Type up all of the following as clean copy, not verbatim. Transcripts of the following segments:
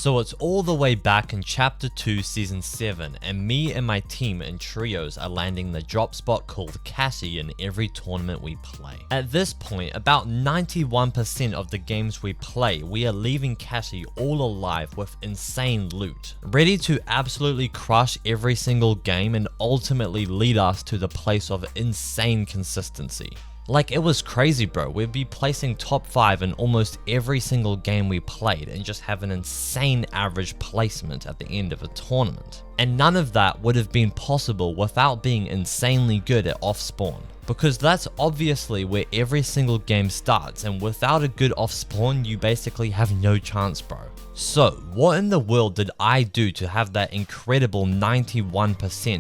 So it's all the way back in Chapter 2 Season 7, and me and my team in trios are landing the drop spot called Cassie in every tournament we play. At this point, about 91% of the games we play, we are leaving Cassie all alive with insane loot, ready to absolutely crush every single game and ultimately lead us to the place of insane consistency. Like, it was crazy, bro. We'd be placing top 5 in almost every single game we played and just have an insane average placement at the end of a tournament. And none of that would have been possible without being insanely good at offspawn. Because that's obviously where every single game starts, and without a good offspawn, you basically have no chance, bro. So, what in the world did I do to have that incredible 91%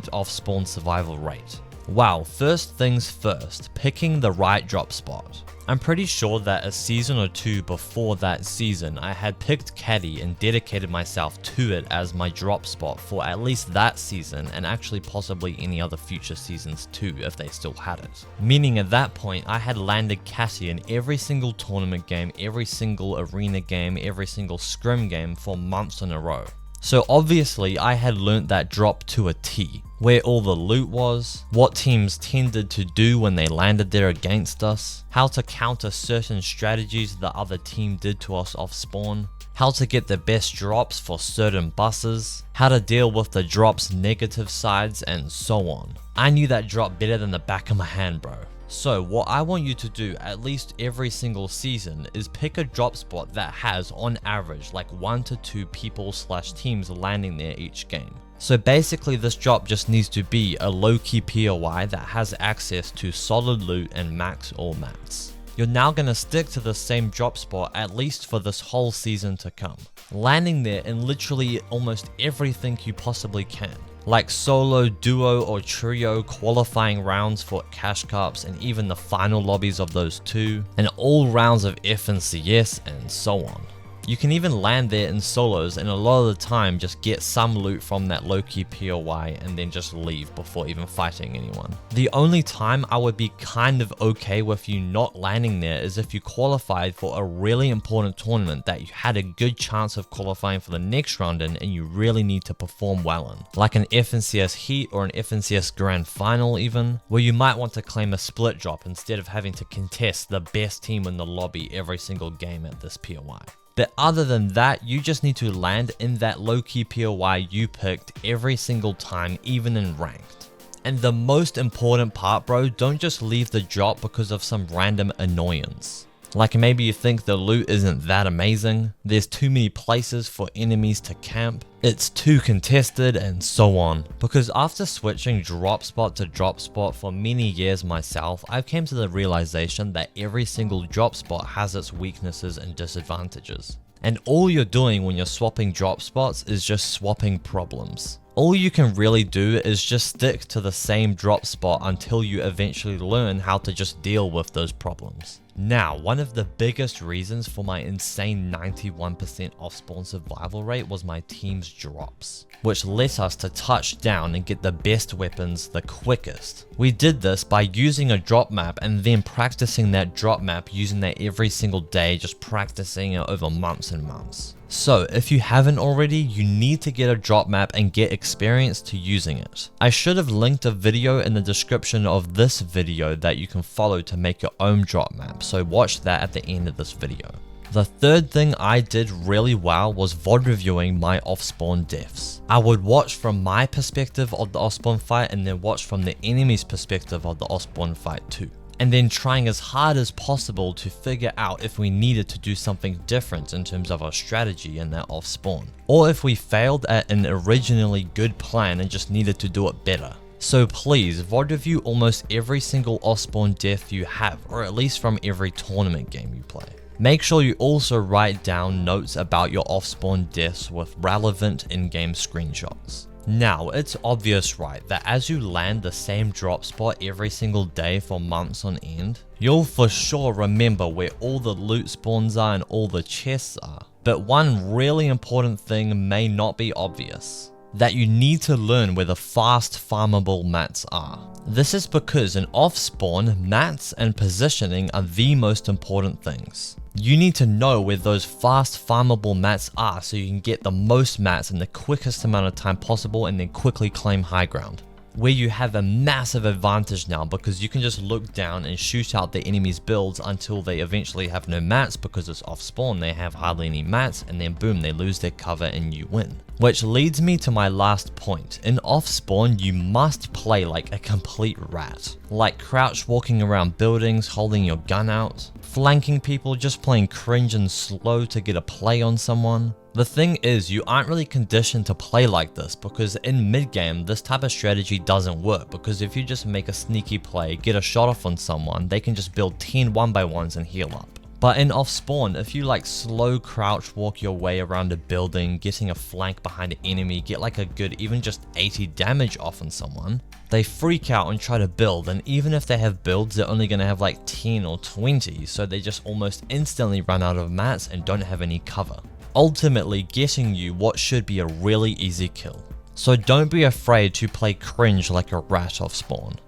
offspawn survival rate? Wow, first things first, picking the right drop spot. I'm pretty sure that a season or two before that season, I had picked Caddy and dedicated myself to it as my drop spot for at least that season, and actually possibly any other future seasons too if they still had it. Meaning at that point, I had landed Cassie in every single tournament game, every single arena game, every single scrim game for months in a row. So obviously I had learnt that drop to a T, where all the loot was, what teams tended to do when they landed there against us, how to counter certain strategies the other team did to us off spawn, how to get the best drops for certain buses, how to deal with the drop's negative sides, and so on. I knew that drop better than the back of my hand, bro. So what I want you to do at least every single season is pick a drop spot that has on average like 1 to 2 people / teams landing there each game. So basically this drop just needs to be a low-key POI that has access to solid loot and max all mats. You're now going to stick to the same drop spot at least for this whole season to come, landing there in literally almost everything you possibly can. Like solo, duo, or trio qualifying rounds for cash cups, and even the final lobbies of those two, and all rounds of F and CS, and so on. You can even land there in solos, and a lot of the time just get some loot from that low-key POI and then just leave before even fighting anyone. The only time I would be kind of okay with you not landing there is if you qualified for a really important tournament that you had a good chance of qualifying for the next round in and you really need to perform well in. Like an FNCS Heat or an FNCS Grand Final even, where you might want to claim a split drop instead of having to contest the best team in the lobby every single game at this POI. But other than that, you just need to land in that low-key POI you picked every single time, even in ranked. And the most important part, bro, don't just leave the drop because of some random annoyance. Like maybe you think the loot isn't that amazing, there's too many places for enemies to camp, it's too contested, and so on. Because after switching drop spot to drop spot for many years myself, I've came to the realization that every single drop spot has its weaknesses and disadvantages. And all you're doing when you're swapping drop spots is just swapping problems. All you can really do is just stick to the same drop spot until you eventually learn how to just deal with those problems. Now, one of the biggest reasons for my insane 91% offspawn survival rate was my team's drops, which let us to touch down and get the best weapons the quickest. We did this by using a drop map and then practicing that drop map, using that every single day, just practicing it over months and months. So if you haven't already, you need to get a drop map and get experience to using it. I should have linked a video in the description of this video that you can follow to make your own drop map, so watch that at the end of this video. The third thing I did really well was VOD reviewing my offspawn deaths. I would watch from my perspective of the offspawn fight and then watch from the enemy's perspective of the offspawn fight too. And then trying as hard as possible to figure out if we needed to do something different in terms of our strategy in that off spawn, or if we failed at an originally good plan and just needed to do it better. So please, VOD review almost every single off spawn death you have, or at least from every tournament game you play. Make sure you also write down notes about your off spawn deaths with relevant in-game screenshots. Now, it's obvious, right, that as you land the same drop spot every single day for months on end, you'll for sure remember where all the loot spawns are and all the chests are. But one really important thing may not be obvious. that you need to learn where the fast farmable mats are. This is because in off-spawn, mats and positioning are the most important things. You need to know where those fast farmable mats are so you can get the most mats in the quickest amount of time possible and then quickly claim high ground. Where you have a massive advantage now because you can just look down and shoot out the enemy's builds until they eventually have no mats because it's off spawn, they have hardly any mats, and then boom, they lose their cover and you win. Which leads me to my last point. In off spawn, you must play like a complete rat. Like crouch walking around buildings, holding your gun out, flanking people, just playing cringe and slow to get a play on someone. The thing is, you aren't really conditioned to play like this because in mid-game, this type of strategy doesn't work because if you just make a sneaky play, get a shot off on someone, they can just build 10 1x1s and heal up. But in off spawn, if you like slow crouch walk your way around a building, getting a flank behind an enemy, get like a good even just 80 damage off on someone, they freak out and try to build, and even if they have builds, they're only going to have like 10 or 20, so they just almost instantly run out of mats and don't have any cover, ultimately getting you what should be a really easy kill. So don't be afraid to play cringe like a rat off spawn.